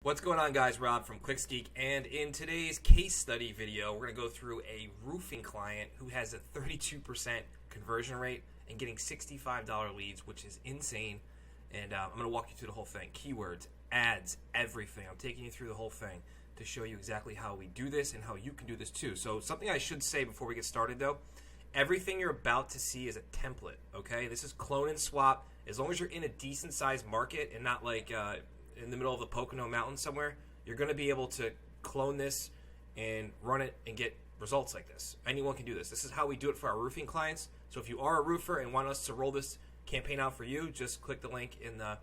What's going on, guys? Rob from ClicksGeek, and in today's case study video, we're going to go through a roofing client who has a 32% conversion rate and getting $65 leads, which is insane. And I'm going to walk you through the whole thing. Keywords, ads, everything. I'm taking you through the whole thing to show you exactly how we do this and how you can do this too. So something I should say before we get started, though, everything you're about to see is a template, okay? This is clone and swap. As long as you're in a decent-sized market and not like in the middle of the Pocono Mountains somewhere, you're going to be able to clone this and run it and get results like this. Anyone can do this. This is how we do it for our roofing clients. So if you are a roofer and want us to roll this campaign out for you, just click the link in the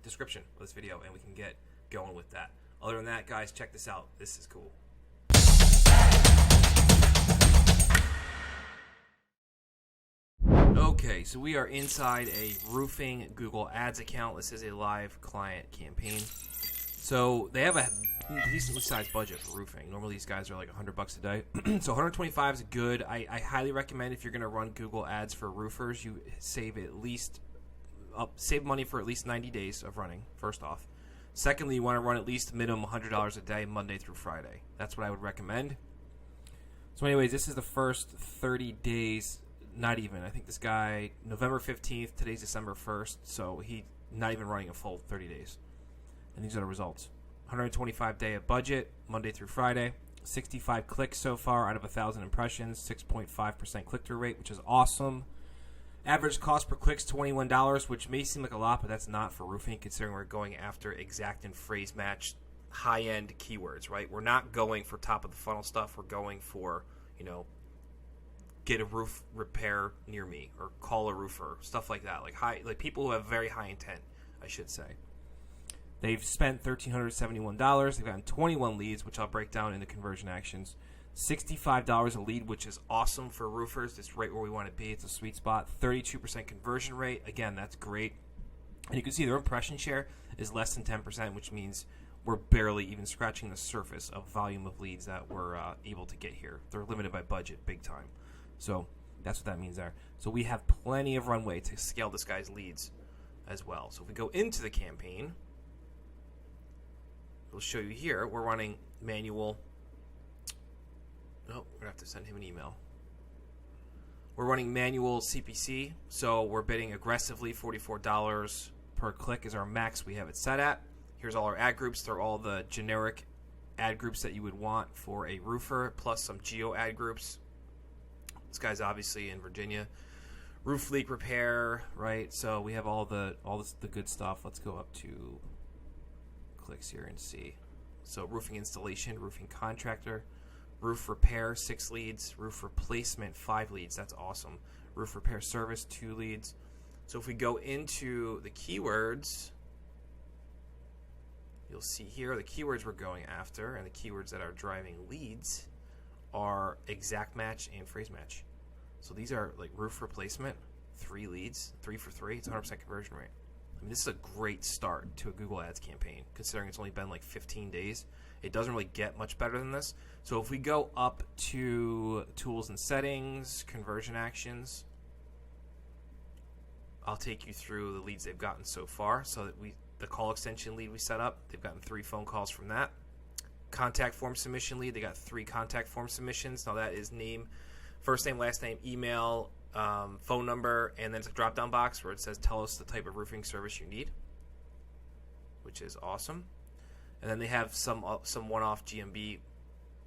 description of this video and we can get going with that. Other than that, guys, check this out. This is cool. Okay, so we are inside a roofing Google Ads account. This is a live client campaign. So they have a decently sized budget for roofing. Normally these guys are like $100 a day. So 125 is good. I highly recommend if you're going to run Google Ads for roofers, you save money for at least 90 days of running, first off. Secondly, you want to run at least minimum $100 a day, Monday through Friday. That's what I would recommend. So anyways, this is the first 30 days. Not even. I think this guy, November 15th, today's December 1st, so he's not even running a full 30 days. And these are the results. 125 day of budget, Monday through Friday. 65 clicks so far out of 1,000 impressions. 6.5% click-through rate, which is awesome. Average cost per click is $21, which may seem like a lot, but that's not for roofing, considering we're going after exact and phrase match high-end keywords, right? We're not going for top-of-the-funnel stuff. We're going for, get a roof repair near me, or call a roofer, stuff like that, like people who have very high intent, I should say. They've spent $1,371. They've gotten 21 leads, which I'll break down into conversion actions. $65 a lead, which is awesome for roofers. It's right where we want to be. It's a sweet spot. 32% conversion rate. Again, that's great. And you can see their impression share is less than 10%, which means we're barely even scratching the surface of volume of leads that we're able to get here. They're limited by budget big time. So that's what that means there. So we have plenty of runway to scale this guy's leads as well. So if we go into the campaign, we'll show you here. We're running manual. Oh, we're going to have to send him an email. We're running manual CPC. So we're bidding aggressively. $44 per click is our max we have it set at. Here's all our ad groups. They're all the generic ad groups that you would want for a roofer, plus some geo ad groups. This guy's obviously in Virginia. Roof leak repair, right? So we have all the good stuff. Let's go up to clicks here and see. So roofing installation, roofing contractor, roof repair, 6 leads, roof replacement, 5 leads. That's awesome. Roof repair service, 2 leads. So if we go into the keywords, you'll see here the keywords we're going after, and the keywords that are driving leads are exact match and phrase match. So these are like roof replacement, 3 leads, 3 for 3. It's 100% conversion rate. I mean, this is a great start to a Google Ads campaign, considering it's only been like 15 days. It doesn't really get much better than this. So if we go up to tools and settings, conversion actions, I'll take you through the leads they've gotten so far. So that the call extension lead we set up, they've gotten 3 phone calls from that. Contact form submission lead, they got 3 contact form submissions. Now that is name, first name, last name, email, phone number, and then it's a drop down box where it says tell us the type of roofing service you need, which is awesome. And then they have some one-off GMB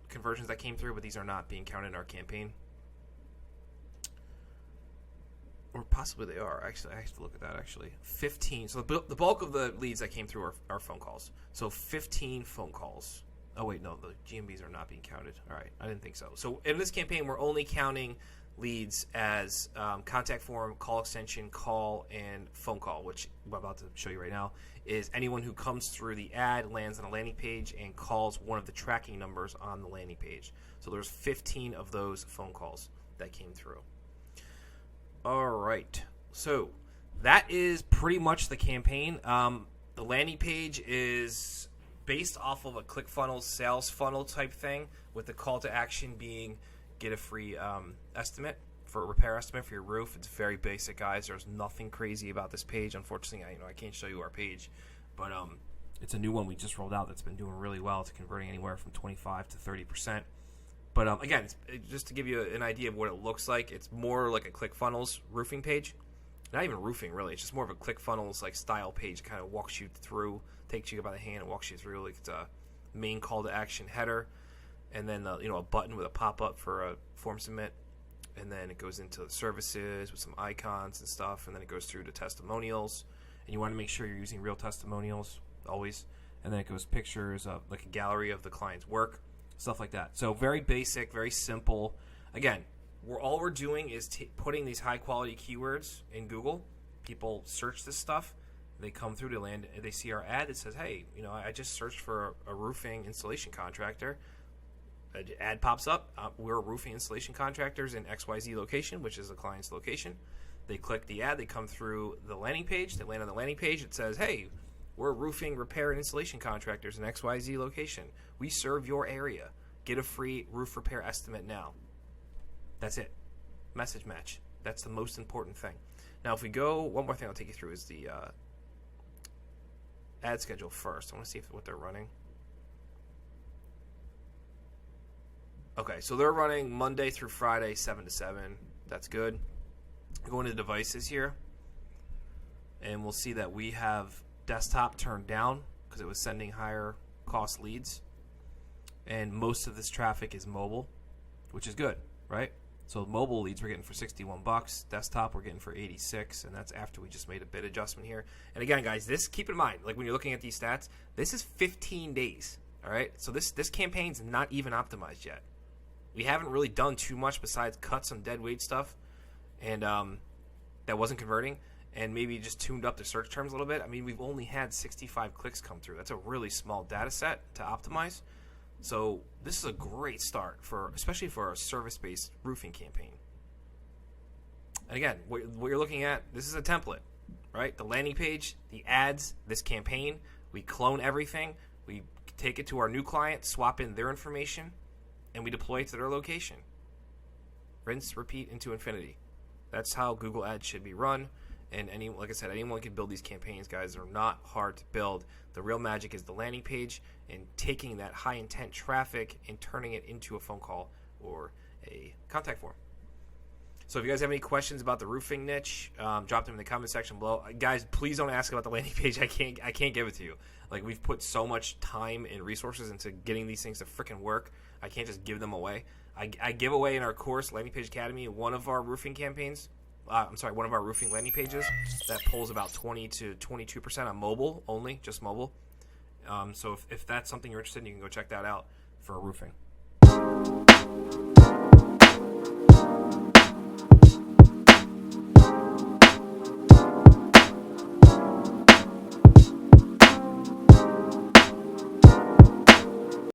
conversions that came through, but these are not being counted in our campaign, or possibly they are. Actually, I have to look at that. Actually, 15. So the bulk of the leads that came through are phone calls. So 15 phone calls. Oh, wait, no, the GMBs are not being counted. All right, I didn't think so. So in this campaign, we're only counting leads as contact form, call extension, call, and phone call, which I'm about to show you right now, is anyone who comes through the ad, lands on a landing page, and calls one of the tracking numbers on the landing page. So there's 15 of those phone calls that came through. All right, so that is pretty much the campaign. The landing page is based off of a ClickFunnels sales funnel type thing, with the call to action being get a free estimate for a repair estimate for your roof. It's very basic, guys. There's nothing crazy about this page. Unfortunately, I can't show you our page, but It's a new one we just rolled out that's been doing really well. It's converting anywhere from 25 to 30%. But again, just to give you an idea of what it looks like, it's more like a ClickFunnels roofing page. Not even roofing, really. It's just more of a ClickFunnels like style page. Kind of walks you through, takes you by the hand and walks you through. Like it's a main call to action header, and then a button with a pop-up for a form submit. And then it goes into the services with some icons and stuff, and then it goes through to testimonials. And you want to make sure you're using real testimonials always. And then it goes pictures of like a gallery of the client's work, stuff like that. So very basic, very simple. Again, all we're doing is putting these high quality keywords in Google. People search this stuff. They come through to land. They see our ad that says, "Hey, I just searched for a roofing installation contractor." An ad pops up. We're roofing installation contractors in XYZ location, which is the client's location. They click the ad. They come through the landing page. They land on the landing page. It says, "Hey, we're roofing repair and installation contractors in XYZ location. We serve your area. Get a free roof repair estimate now." That's it. Message match. That's the most important thing. Now, if we go, one more thing I'll take you through is the ad schedule first. I want to see what they're running. Okay, so they're running Monday through Friday, 7 to 7. That's good. Go into devices here, and we'll see that we have desktop turned down because it was sending higher cost leads. And most of this traffic is mobile, which is good, right? So mobile leads we're getting for $61, desktop we're getting for $86, and that's after we just made a bid adjustment here. And again, guys, this, keep in mind, like when you're looking at these stats, this is 15 days, all right? So this campaign's not even optimized yet. We haven't really done too much besides cut some dead weight stuff, and that wasn't converting, and maybe just tuned up the search terms a little bit. I mean, we've only had 65 clicks come through. That's a really small data set to optimize. So this is a great start especially for a service-based roofing campaign. And again, what you're looking at, this is a template, right? The landing page, the ads, this campaign. We clone everything. We take it to our new client, swap in their information, and we deploy it to their location. Rinse, repeat into infinity. That's how Google Ads should be run. And like I said, anyone can build these campaigns, guys. They're not hard to build. The real magic is the landing page and taking that high intent traffic and turning it into a phone call or a contact form. So if you guys have any questions about the roofing niche, drop them in the comment section below. Guys, please don't ask about the landing page. I can't give it to you. Like, we've put so much time and resources into getting these things to freaking work. I can't just give them away. I give away in our course, Landing Page Academy, one of our roofing campaigns. One of our roofing landing pages that pulls about 20 to 22% on mobile only, just mobile. So if that's something you're interested in, you can go check that out for roofing.